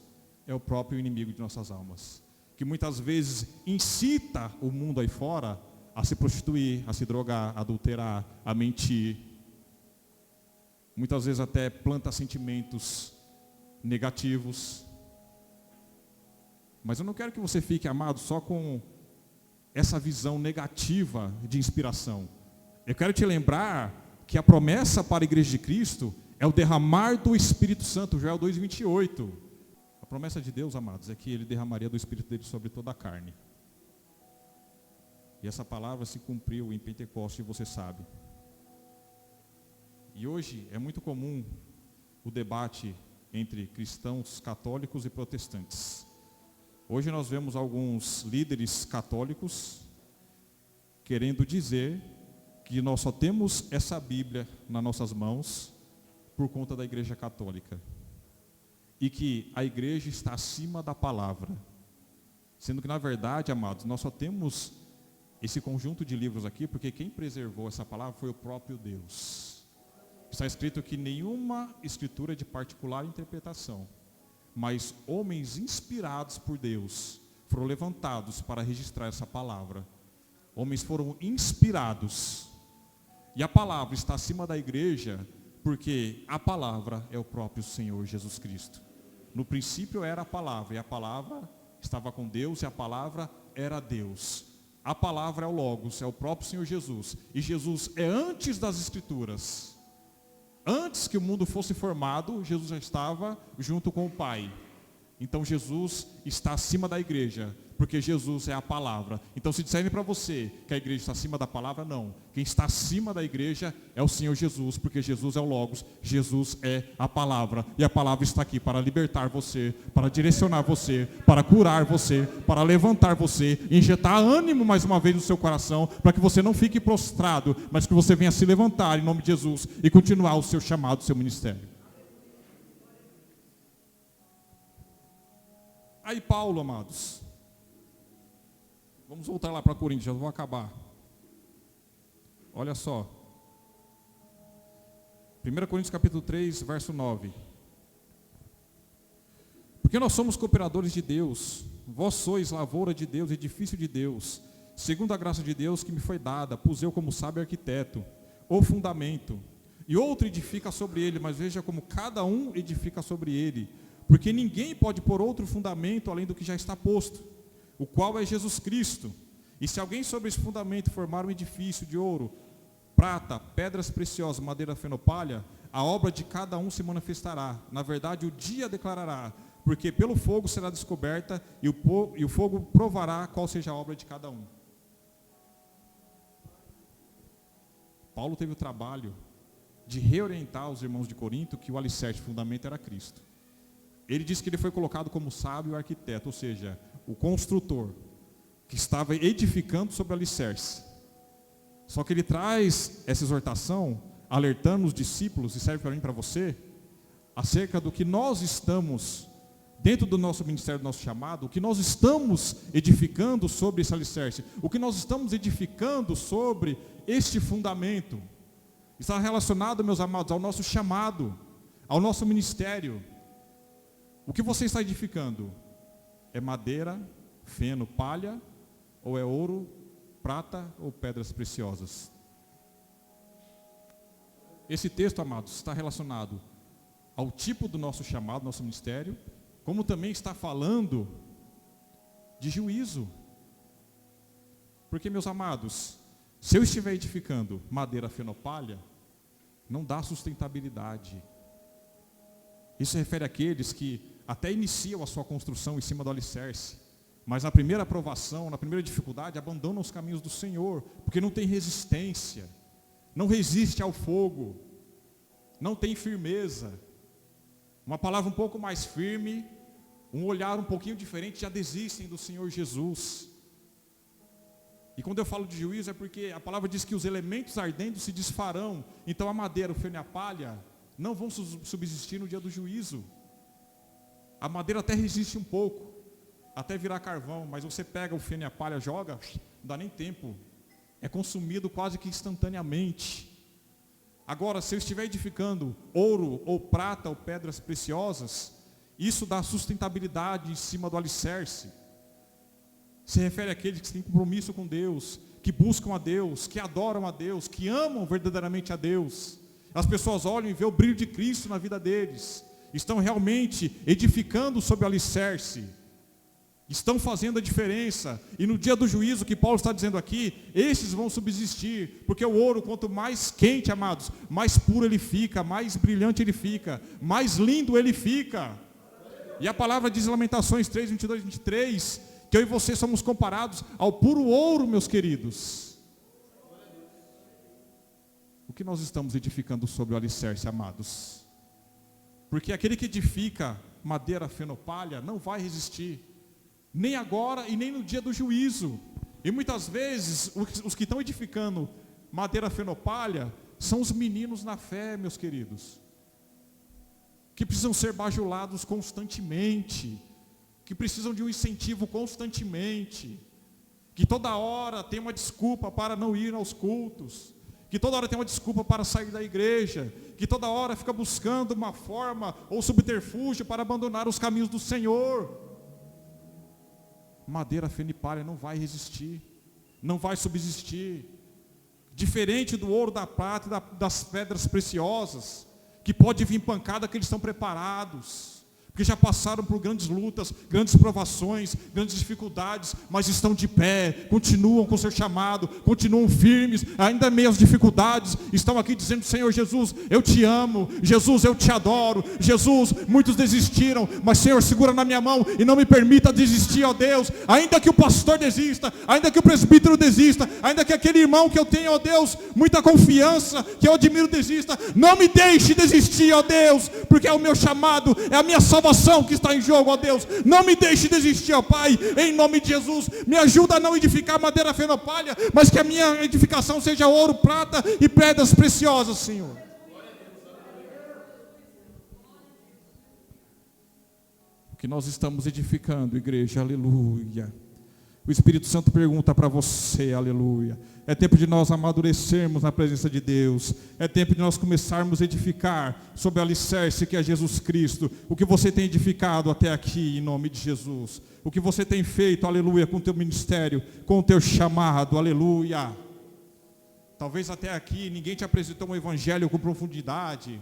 é o próprio inimigo de nossas almas, que muitas vezes incita o mundo aí fora a se prostituir, a se drogar, a adulterar, a mentir. Muitas vezes até planta sentimentos negativos. Mas eu não quero que você fique, amado, só com essa visão negativa de inspiração. Eu quero te lembrar que a promessa para a igreja de Cristo é o derramar do Espírito Santo, Joel 2,28. A promessa de Deus, amados, é que Ele derramaria do Espírito dele sobre toda a carne. E essa palavra se cumpriu em Pentecostes, você sabe. E hoje é muito comum o debate entre cristãos católicos e protestantes. Hoje nós vemos alguns líderes católicos querendo dizer que nós só temos essa Bíblia nas nossas mãos por conta da Igreja Católica. E que a igreja está acima da palavra. Sendo que, na verdade, amados, nós só temos esse conjunto de livros aqui porque quem preservou essa palavra foi o próprio Deus. Está escrito que nenhuma escritura é de particular interpretação, mas homens inspirados por Deus foram levantados para registrar essa palavra. Homens foram inspirados. E a palavra está acima da igreja porque a palavra é o próprio Senhor Jesus Cristo. No princípio era a palavra, e a palavra estava com Deus, e a palavra era Deus. A palavra é o Logos, é o próprio Senhor Jesus. E Jesus é antes das Escrituras. Antes que o mundo fosse formado, Jesus já estava junto com o Pai. Então Jesus está acima da igreja, porque Jesus é a palavra. Então se disserem para você que a igreja está acima da palavra, não. Quem está acima da igreja é o Senhor Jesus, porque Jesus é o Logos, Jesus é a palavra. E a palavra está aqui para libertar você, para direcionar você, para curar você, para levantar você, injetar ânimo mais uma vez no seu coração, para que você não fique prostrado, mas que você venha se levantar em nome de Jesus e continuar o seu chamado, o seu ministério. Aí Paulo, amados, vamos voltar lá para Coríntios, já vou acabar. Olha só. 1 Coríntios capítulo 3, verso 9. Porque nós somos cooperadores de Deus, vós sois lavoura de Deus, edifício de Deus, segundo a graça de Deus que me foi dada, pus eu como sábio arquiteto, o fundamento, e outro edifica sobre ele, mas veja como cada um edifica sobre ele. Porque ninguém pode pôr outro fundamento além do que já está posto, o qual é Jesus Cristo. E se alguém sobre esse fundamento formar um edifício de ouro, prata, pedras preciosas, madeira fenopalha, a obra de cada um se manifestará. Na verdade, o dia declarará, porque pelo fogo será descoberta e o fogo provará qual seja a obra de cada um. Paulo teve o trabalho de reorientar os irmãos de Corinto que o alicerce, o fundamento era Cristo. Ele disse que ele foi colocado como sábio arquiteto, ou seja, o construtor, que estava edificando sobre o alicerce. Só que ele traz essa exortação, alertando os discípulos, e serve para mim e para você, acerca do que nós estamos, dentro do nosso ministério, do nosso chamado, o que nós estamos edificando sobre esse alicerce, o que nós estamos edificando sobre este fundamento. Está relacionado, meus amados, ao nosso chamado, ao nosso ministério. O que você está edificando? É madeira, feno, palha, ou é ouro, prata ou pedras preciosas? Esse texto, amados, está relacionado ao tipo do nosso chamado, nosso ministério, como também está falando de juízo. Porque, meus amados, se eu estiver edificando madeira, feno, palha, não dá sustentabilidade. Isso se refere àqueles que até iniciam a sua construção em cima do alicerce, mas na primeira aprovação, na primeira dificuldade, abandonam os caminhos do Senhor, porque não tem resistência, não resiste ao fogo, não tem firmeza. Uma palavra um pouco mais firme, um olhar um pouquinho diferente, já desistem do Senhor Jesus. E quando eu falo de juízo é porque a palavra diz que os elementos ardentes se desfarão, então a madeira, o feno e a palha não vão subsistir no dia do juízo. A madeira até resiste um pouco, até virar carvão, mas você pega o feno e a palha, joga, não dá nem tempo. É consumido quase que instantaneamente. Agora, se eu estiver edificando ouro ou prata ou pedras preciosas, isso dá sustentabilidade em cima do alicerce. Se refere àqueles que têm compromisso com Deus, que buscam a Deus, que adoram a Deus, que amam verdadeiramente a Deus. As pessoas olham e veem o brilho de Cristo na vida deles. Estão realmente edificando sobre o alicerce. Estão fazendo a diferença. E no dia do juízo, que Paulo está dizendo aqui, esses vão subsistir. Porque o ouro, quanto mais quente, amados, mais puro ele fica, mais brilhante ele fica, mais lindo ele fica. E a palavra diz em Lamentações 3, 22 e 23, que eu e você somos comparados ao puro ouro, meus queridos. O que nós estamos edificando sobre o alicerce, amados? Porque aquele que edifica madeira fenopalha não vai resistir. Nem agora e nem no dia do juízo. E muitas vezes, os que estão edificando madeira fenopalha, são os meninos na fé, meus queridos. Que precisam ser bajulados constantemente. Que precisam de um incentivo constantemente. Que toda hora tem uma desculpa para não ir aos cultos. Que toda hora tem uma desculpa para sair da igreja. Que toda hora fica buscando uma forma ou subterfúgio para abandonar os caminhos do Senhor. Madeira fenopalha não vai resistir, não vai subsistir. Diferente do ouro, da prata e das pedras preciosas, que pode vir pancada, que eles estão preparados, porque já passaram por grandes lutas, grandes provações, grandes dificuldades, mas estão de pé, continuam com o seu chamado, continuam firmes, ainda meio às dificuldades, estão aqui dizendo: Senhor Jesus, eu te amo, Jesus, eu te adoro, Jesus, muitos desistiram, mas Senhor, segura na minha mão e não me permita desistir, ó Deus, ainda que o pastor desista, ainda que o presbítero desista, ainda que aquele irmão que eu tenho, ó Deus, muita confiança, que eu admiro, desista, não me deixe desistir, ó Deus, porque é o meu chamado, é a minha salvação que está em jogo, ó Deus. Não me deixe desistir, ó Pai, em nome de Jesus. Me ajuda a não edificar madeira fenopalha, mas que a minha edificação seja ouro, prata e pedras preciosas, Senhor. O que nós estamos edificando, igreja, aleluia. O Espírito Santo pergunta para você, aleluia. É tempo de nós amadurecermos na presença de Deus. É tempo de nós começarmos a edificar sobre o alicerce que é Jesus Cristo. O que você tem edificado até aqui, em nome de Jesus. O que você tem feito, aleluia, com o teu ministério, com o teu chamado, aleluia. Talvez até aqui ninguém te apresentou um evangelho com profundidade.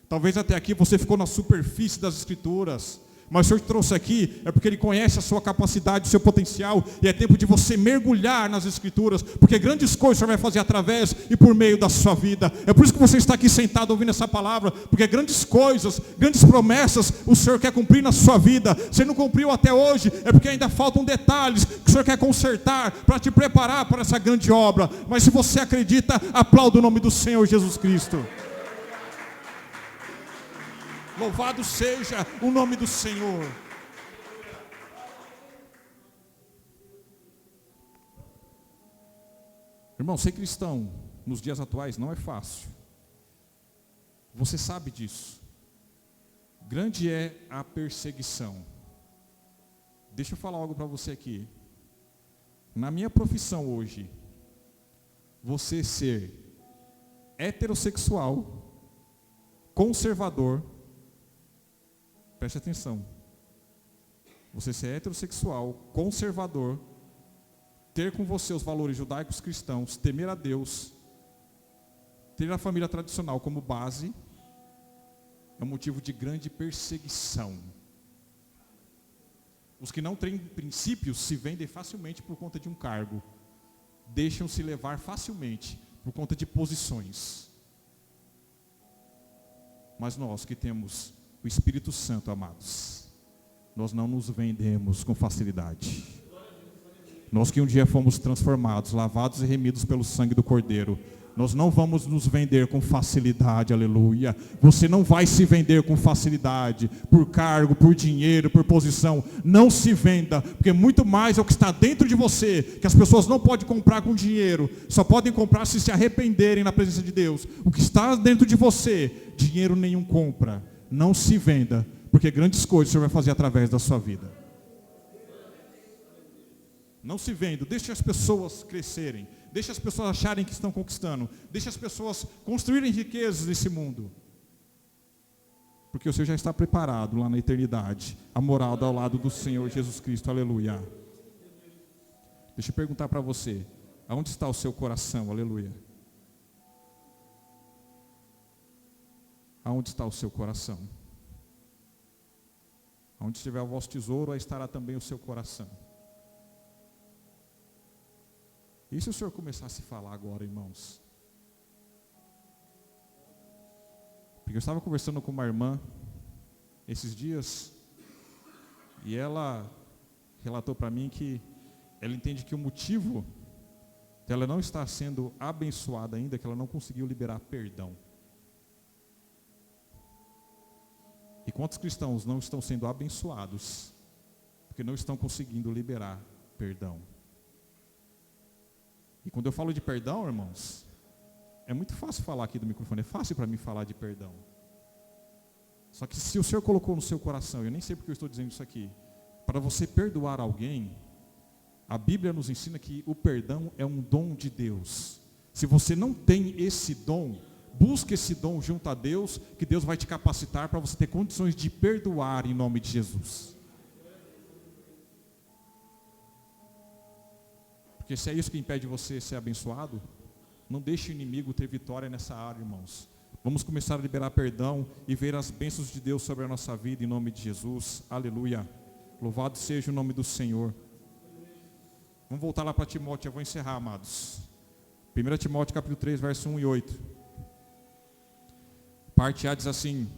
Talvez até aqui você ficou na superfície das Escrituras. Mas o Senhor te trouxe aqui, é porque Ele conhece a sua capacidade, o seu potencial, e é tempo de você mergulhar nas Escrituras, porque grandes coisas o Senhor vai fazer através e por meio da sua vida. É por isso que você está aqui sentado ouvindo essa palavra, porque grandes coisas, grandes promessas o Senhor quer cumprir na sua vida. Se não cumpriu até hoje, é porque ainda faltam detalhes que o Senhor quer consertar para te preparar para essa grande obra. Mas se você acredita, aplauda o nome do Senhor Jesus Cristo. Louvado seja o nome do Senhor. Irmão, ser cristão nos dias atuais não é fácil. Você sabe disso. Grande é a perseguição. Deixa eu falar algo para você aqui. Na minha profissão hoje, você ser heterossexual, conservador, preste atenção. Você ser heterossexual, conservador, ter com você os valores judaicos cristãos, temer a Deus, ter a família tradicional como base, é um motivo de grande perseguição. Os que não têm princípios se vendem facilmente por conta de um cargo. Deixam-se levar facilmente por conta de posições. Mas nós que temos o Espírito Santo, amados, nós não nos vendemos com facilidade. Nós que um dia fomos transformados, lavados e remidos pelo sangue do Cordeiro, nós não vamos nos vender com facilidade, aleluia. Você não vai se vender com facilidade, por cargo, por dinheiro, por posição. Não se venda, porque muito mais é o que está dentro de você, que as pessoas não podem comprar com dinheiro, só podem comprar se se arrependerem na presença de Deus. O que está dentro de você, dinheiro nenhum compra. Não se venda, porque grandes coisas o Senhor vai fazer através da sua vida. não se vendo. Deixe as pessoas crescerem. Deixe as pessoas acharem que estão conquistando. Deixe as pessoas construírem riquezas nesse mundo. Porque o Senhor já está preparado lá na eternidade, a morada ao lado do Senhor Jesus Cristo, aleluia. Deixa eu perguntar para você, aonde está o seu coração, aleluia? Aonde está o seu coração? Onde estiver o vosso tesouro, aí estará também o seu coração. E se o Senhor começasse a falar agora, irmãos? Porque eu estava conversando com uma irmã esses dias, e ela relatou para mim que ela entende que o motivo dela não estar sendo abençoada ainda é que ela não conseguiu liberar perdão. E quantos cristãos não estão sendo abençoados porque não estão conseguindo liberar perdão? E quando eu falo de perdão, irmãos, é muito fácil falar aqui do microfone, é fácil para mim falar de perdão. Só que se o Senhor colocou no seu coração, eu nem sei porque eu estou dizendo isso aqui, para você perdoar alguém, a Bíblia nos ensina que o perdão é um dom de Deus. Se você não tem esse dom, busque esse dom junto a Deus, que Deus vai te capacitar para você ter condições de perdoar em nome de Jesus. Porque se é isso que impede você ser abençoado, não deixe o inimigo ter vitória nessa área, irmãos. Vamos começar a liberar perdão e ver as bênçãos de Deus sobre a nossa vida em nome de Jesus. Aleluia. Louvado seja o nome do Senhor. Vamos voltar lá para Timóteo, eu vou encerrar, amados. 1 Timóteo capítulo 3, verso 1 e 8. Parte A diz assim: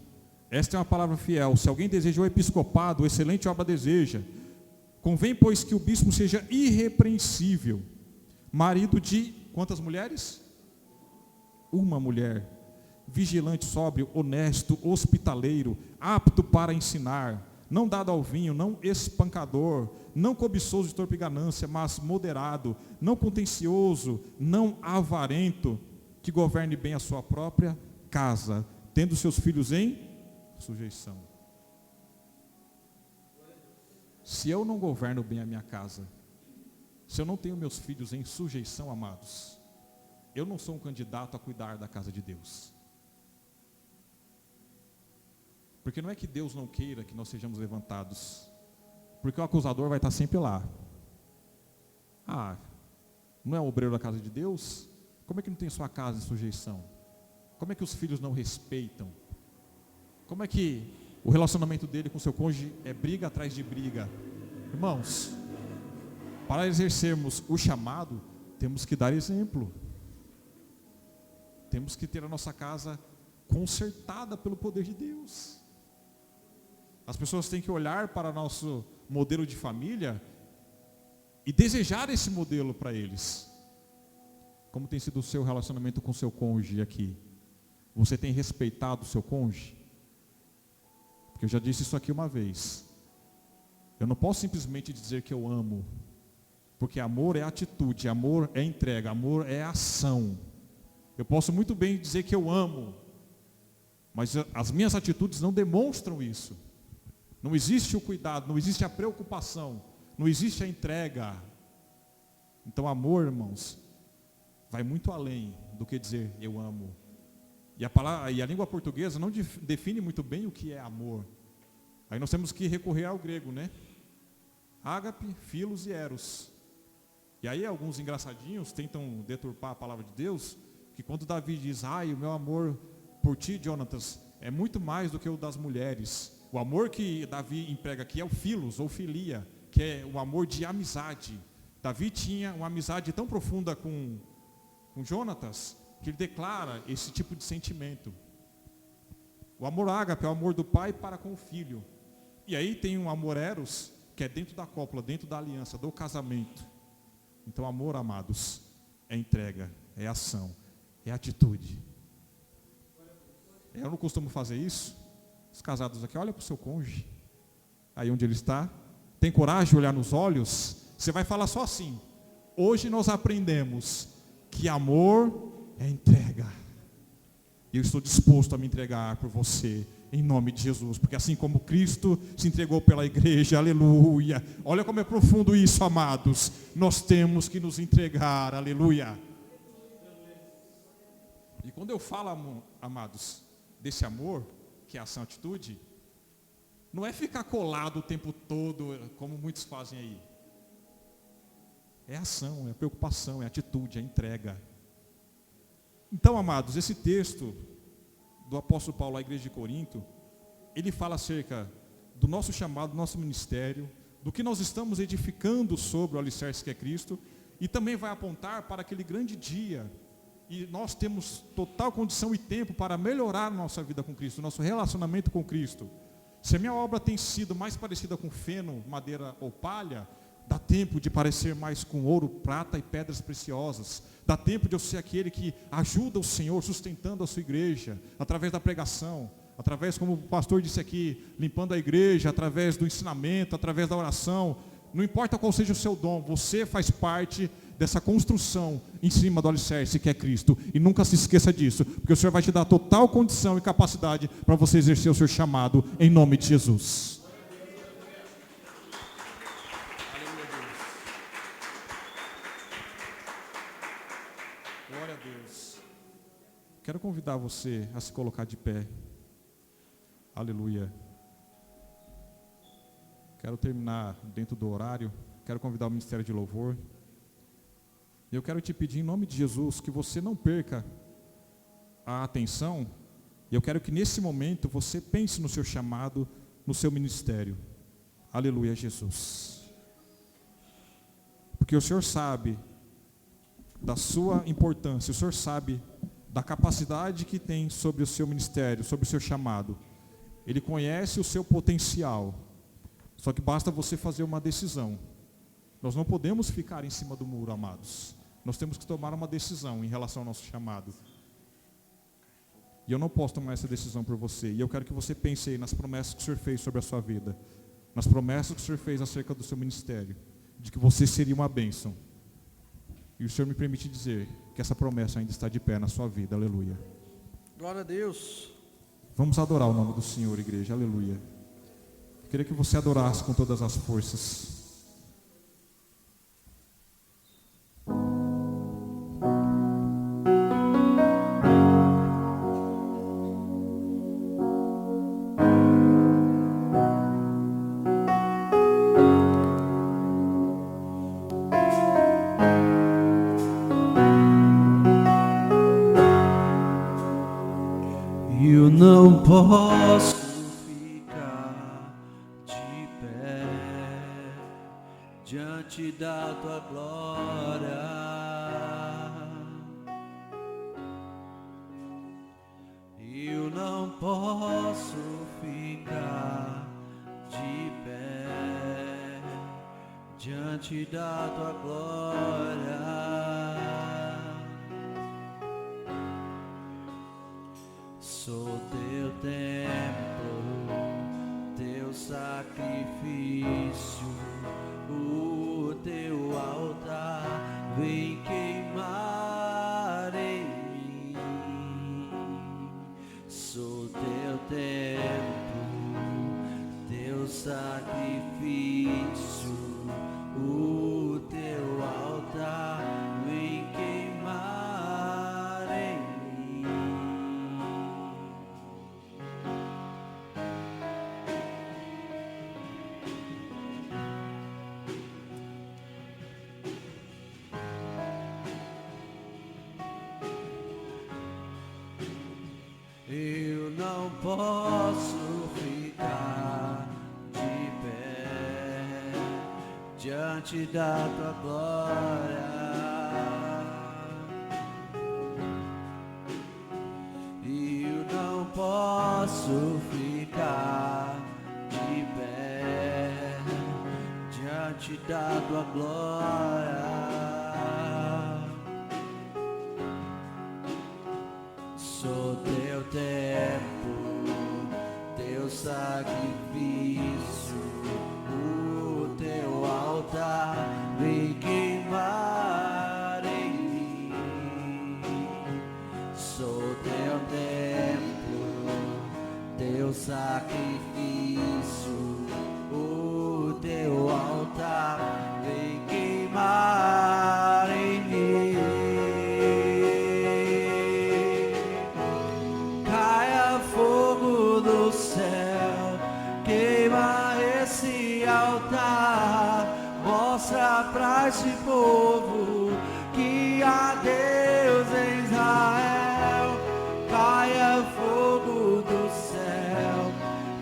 esta é uma palavra fiel. Se alguém deseja o episcopado, excelente obra deseja. Convém, pois, que o bispo seja irrepreensível, marido de quantas mulheres? Uma mulher, vigilante, sóbrio, honesto, hospitaleiro, apto para ensinar, não dado ao vinho, não espancador, não cobiçoso de torpe ganância, mas moderado, não contencioso, não avarento, que governe bem a sua própria casa, tendo seus filhos em sujeição. Se eu não governo bem a minha casa, se eu não tenho meus filhos em sujeição, amados, eu não sou um candidato a cuidar da casa de Deus. Porque não é que Deus não queira que nós sejamos levantados, porque o acusador vai estar sempre lá. Ah, não é o obreiro da casa de Deus? Como é que não tem sua casa em sujeição? Como é que os filhos não respeitam? Como é que o relacionamento dele com seu cônjuge é briga atrás de briga? Irmãos, para exercermos o chamado, temos que dar exemplo. Temos que ter a nossa casa consertada pelo poder de Deus. As pessoas têm que olhar para nosso modelo de família e desejar esse modelo para eles. Como tem sido o seu relacionamento com seu cônjuge aqui? Você tem respeitado o seu cônjuge? Porque eu já disse isso aqui uma vez. Eu não posso simplesmente dizer que eu amo, porque amor é atitude, amor é entrega, amor é ação. Eu posso muito bem dizer que eu amo, mas as minhas atitudes não demonstram isso. Não existe o cuidado, não existe a preocupação, não existe a entrega. Então amor, irmãos, vai muito além do que dizer eu amo. E a língua portuguesa não define muito bem o que é amor. Aí nós temos que recorrer ao grego, né? Ágape, filos e eros. E aí alguns engraçadinhos tentam deturpar a palavra de Deus, que quando Davi diz, o meu amor por ti, Jonatas, é muito mais do que o das mulheres. O amor que Davi emprega aqui é o filos ou filia, que é o amor de amizade. Davi tinha uma amizade tão profunda com Jonatas, que ele declara esse tipo de sentimento. O amor ágape é o amor do pai para com o filho. E aí tem um amor eros, que é dentro da cópula, dentro da aliança, do casamento. Então amor, amados, é entrega, é ação, é atitude. Eu não costumo fazer isso. Os casados aqui, olha para o seu cônjuge, aí onde ele está, tem coragem de olhar nos olhos? Você vai falar só assim: hoje nós aprendemos que amor é entrega. E eu estou disposto a me entregar por você, em nome de Jesus. Porque assim como Cristo se entregou pela igreja, aleluia. Olha como é profundo isso, amados. Nós temos que nos entregar, aleluia. E quando eu falo, amados, desse amor, que é ação, atitude, não é ficar colado o tempo todo, como muitos fazem aí. É ação, é preocupação, é atitude, é entrega. Então, amados, esse texto do apóstolo Paulo à igreja de Corinto, ele fala acerca do nosso chamado, do nosso ministério, do que nós estamos edificando sobre o alicerce que é Cristo, e também vai apontar para aquele grande dia, e nós temos total condição e tempo para melhorar a nossa vida com Cristo, nosso relacionamento com Cristo. Se a minha obra tem sido mais parecida com feno, madeira ou palha, dá tempo de parecer mais com ouro, prata e pedras preciosas. Dá tempo de eu ser aquele que ajuda o Senhor sustentando a sua igreja, através da pregação, através, como o pastor disse aqui, limpando a igreja, através do ensinamento, através da oração. Não importa qual seja o seu dom, você faz parte dessa construção em cima do alicerce que é Cristo. E nunca se esqueça disso, porque o Senhor vai te dar total condição e capacidade para você exercer o seu chamado em nome de Jesus. Glória a Deus. Quero convidar você a se colocar de pé. Aleluia. Quero terminar dentro do horário. Quero convidar o Ministério de Louvor. Eu quero te pedir em nome de Jesus que você não perca a atenção. E eu quero que nesse momento você pense no seu chamado, no seu ministério. Aleluia, Jesus. Porque o Senhor sabe da sua importância, o Senhor sabe da capacidade que tem sobre o seu ministério, sobre o seu chamado. Ele conhece o seu potencial. Só que basta você fazer uma decisão. Nós não podemos ficar em cima do muro, amados. Nós temos que tomar uma decisão em relação ao nosso chamado. E eu não posso tomar essa decisão por você. E eu quero que você pense aí nas promessas que o Senhor fez sobre a sua vida. Nas promessas que o Senhor fez acerca do seu ministério. De que você seria uma bênção. E o Senhor me permite dizer que essa promessa ainda está de pé na sua vida. Aleluia.
Glória a Deus.
Vamos adorar o nome do Senhor, igreja. Aleluia. Eu queria que você adorasse com todas as forças.
Eu não posso ficar de pé diante da tua glória. Eu não posso ficar de pé diante da tua glória. Sou teu templo, teu sacrifício, o teu altar vem queimar em mim. Sou teu templo, teu sacrifício, o teu altar vem queimar em mim. Eu não posso ficar de pé diante da tua glória. Eu não posso ficar de pé diante da tua glória. Sou teu templo, teu sacrifício, o teu altar vem queimar em mim. Sou teu templo, sacrifício, o teu altar vem queimar em mim. Caia fogo do céu, queima esse altar, mostra pra esse povo que há Deus em Israel. Caia fogo do céu,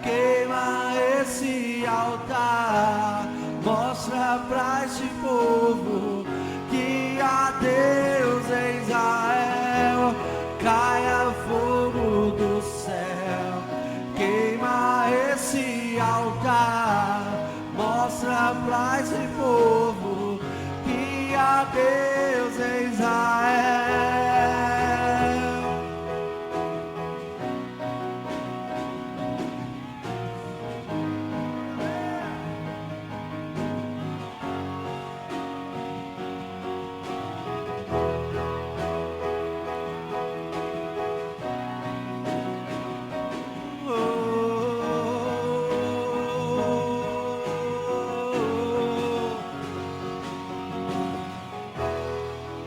queima esse altar, mostra pra esse povo que há Deus em Israel. Caia fogo do céu, queima esse altar, mostra pra esse povo que há Deus em Israel.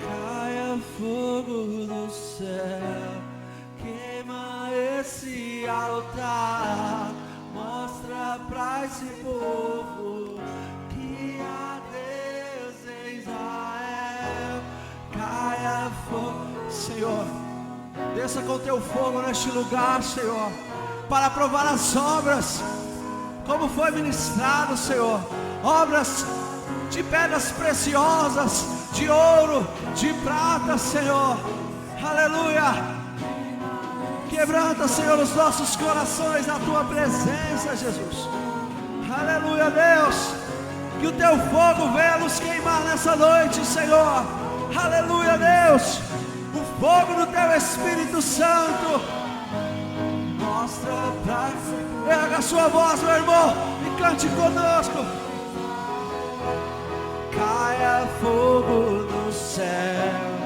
Caia fogo do céu, queima esse altar, mostra pra esse povo que há Deus em Israel. Caia fogo, Senhor, desça com teu fogo neste lugar, Senhor, para provar as obras, como foi ministrado, Senhor, obras de pedras preciosas, de ouro, de prata, Senhor, aleluia. Quebranta, Senhor, os nossos corações na tua presença, Jesus, aleluia, Deus. Que o teu fogo venha nos queimar nessa noite, Senhor, aleluia, Deus. O fogo do teu Espírito Santo, mostra pra... Erga a sua voz, meu irmão, e cante conosco.